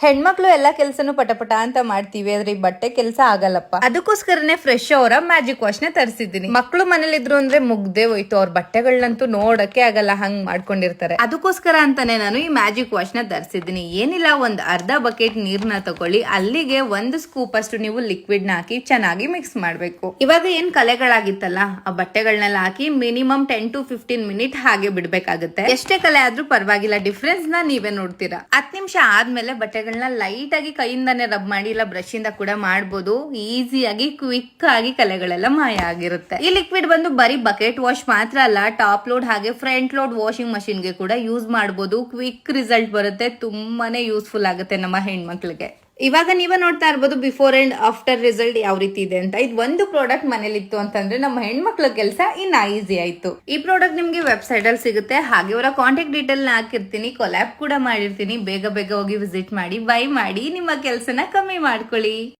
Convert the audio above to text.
ಹೆಣ್ಮಕ್ಳು ಎಲ್ಲಾ ಕೆಲ್ಸನು ಪಟಪಟ ಅಂತ ಮಾಡ್ತೀವಿ, ಆದ್ರೆ ಈ ಬಟ್ಟೆ ಕೆಲ್ಸ ಆಗಲ್ಲಪ್ಪ. ಅದಕ್ಕೋಸ್ಕರನೇ ಫ್ರೆಶ್ ಅವರ ಮ್ಯಾಜಿಕ್ ವಾಶ್ ನ ತರಿಸಿದೀನಿ. ಮಕ್ಳು ಮನೇಲಿದ್ರು ಅಂದ್ರೆ ಮುಗ್ದೆ ಹೋಯ್ತು, ಅವ್ರ ಬಟ್ಟೆಗಳನ್ನಂತೂ ನೋಡಕ್ಕೆ ಆಗಲ್ಲ, ಹಂಗ್ ಮಾಡ್ಕೊಂಡಿರ್ತಾರೆ. ಅದಕ್ಕೋಸ್ಕರ ಅಂತಾನೆ ನಾನು ಈ ಮ್ಯಾಜಿಕ್ ವಾಶ್ ನ ತರಿಸಿದೀನಿ. ಏನಿಲ್ಲ, ಒಂದ್ ಅರ್ಧ ಬಕೆಟ್ ನೀರ್ನ ತಗೊಳ್ಳಿ, ಅಲ್ಲಿಗೆ 1 ಸ್ಕೂಪ್ ಅಷ್ಟು ನೀವು ಲಿಕ್ವಿಡ್ ನ ಹಾಕಿ ಚೆನ್ನಾಗಿ ಮಿಕ್ಸ್ ಮಾಡ್ಬೇಕು. ಇವಾಗ ಏನ್ ಕಲೆಗಳಾಗಿತ್ತಲ್ಲ, ಆ ಬಟ್ಟೆಗಳನ್ನೆಲ್ಲ ಹಾಕಿ ಮಿನಿಮಮ್ 10 to 15 ಮಿನಿಟ್ ಹಾಗೆ ಬಿಡ್ಬೇಕಾಗುತ್ತೆ. ಎಷ್ಟೇ ಕಲೆ ಆದ್ರೂ ಪರವಾಗಿಲ್ಲ, ಡಿಫ್ರೆನ್ಸ್ ನ ನೀವೇ ನೋಡ್ತೀರಾ. 10 ನಿಮಿಷ ಆದ್ಮೇಲೆ ಬಟ್ಟೆಗಳನ್ನ ಲೈಟ್ ಆಗಿ ಕೈಯಿಂದಾನೆ ರಬ್ ಮಾಡಿ, ಇಲ್ಲ ಬ್ರಷ್ ಇಂದ ಕೂಡ ಮಾಡಬಹುದು. ಈಸಿಯಾಗಿ ಕ್ವಿಕ್ ಆಗಿ ಕಲೆಗಳೆಲ್ಲ ಮಾಯ ಆಗಿರುತ್ತೆ. ಈ ಲಿಕ್ವಿಡ್ ಬಂದು ಬರೀ ಬಕೆಟ್ ವಾಶ್ ಮಾತ್ರ ಅಲ್ಲ, ಟಾಪ್ ಲೋಡ್ ಹಾಗೆ ಫ್ರಂಟ್ ಲೋಡ್ ವಾಷಿಂಗ್ ಮಷಿನ್ ಗೆ ಕೂಡ ಯೂಸ್ ಮಾಡಬಹುದು. ಕ್ವಿಕ್ ರಿಸಲ್ಟ್ ಬರುತ್ತೆ, ತುಂಬಾನೇ ಯೂಸ್ಫುಲ್ ಆಗುತ್ತೆ ನಮ್ಮ ಹೆಣ್ಮಕ್ಳಿಗೆ. ಇವಾಗ ನೀವೇ ನೋಡ್ತಾ ಇರ್ಬೋದು ಬಿಫೋರ್ ಅಂಡ್ ಆಫ್ಟರ್ ರಿಸಲ್ಟ್ ಯಾವ ರೀತಿ ಇದೆ ಅಂತ. ಇದು ಒಂದು ಪ್ರಾಡಕ್ಟ್ ಮನೇಲಿತ್ತು ಅಂತಂದ್ರೆ ನಮ್ಮ ಹೆಣ್ಮಕ್ಳ ಕೆಲಸ ಇನ್ನ ಈಸಿ ಆಯ್ತು. ಈ ಪ್ರಾಡಕ್ಟ್ ನಿಮ್ಗೆ ವೆಬ್ಸೈಟ್ ಅಲ್ಲಿ ಸಿಗುತ್ತೆ, ಹಾಗೆ ಅವರ ಕಾಂಟ್ಯಾಕ್ಟ್ ಡೀಟೇಲ್ ನ ಹಾಕಿರ್ತೀನಿ, ಕೊಲ್ಯಾಬ್ ಕೂಡ ಮಾಡಿರ್ತೀನಿ. ಬೇಗ ಬೇಗ ಹೋಗಿ ವಿಸಿಟ್ ಮಾಡಿ, ಬೈ ಮಾಡಿ, ನಿಮ್ಮ ಕೆಲಸನ ಕಮ್ಮಿ ಮಾಡ್ಕೊಳ್ಳಿ.